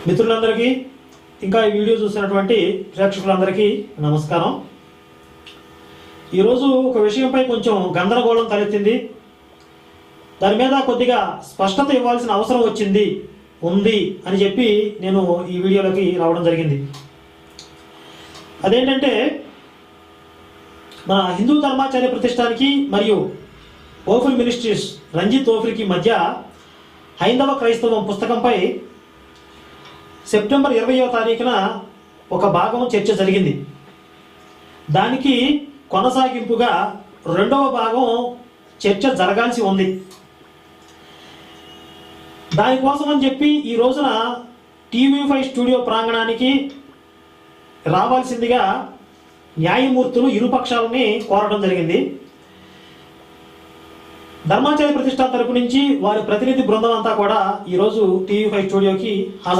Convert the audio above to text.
మిత్రులందరికీ ఇంకా ఈ వీడియో చూసినటువంటి ప్రేక్షకులందరికీ నమస్కారం. ఈరోజు ఒక విషయంపై కొంచెం గందరగోళం తలెత్తింది. దాని మీద కొద్దిగా స్పష్టత ఇవ్వాల్సిన అవసరం ఉంది అని చెప్పి నేను ఈ వీడియోలోకి రావడం జరిగింది. అదేంటంటే మన హిందూ ధర్మాచార్య ప్రతిష్టానికి మరియు ఓఫిల్ మినిస్ట్రీస్ రంజిత్ ఓఫిల్కి మధ్య హైందవ క్రైస్తవం పుస్తకంపై సెప్టెంబర్ 20వ తారీఖున ఒక భాగం చర్చ జరిగింది. దానికి కొనసాగింపుగా రెండవ భాగం చర్చ జరగాల్సి ఉంది. దానికోసం అని చెప్పి ఈ రోజున టీవీ5 స్టూడియో ప్రాంగణానికి రావాల్సిందిగా న్యాయమూర్తులు ఇరుపక్షాలని కోరడం జరిగింది. ధర్మాచార్య ప్రతిష్టాన్ తరపు నుంచి వారి ప్రతినిధి బృందం అంతా కూడా ఈరోజు టీవీ5 స్టూడియోకి హాజరయ్యారు.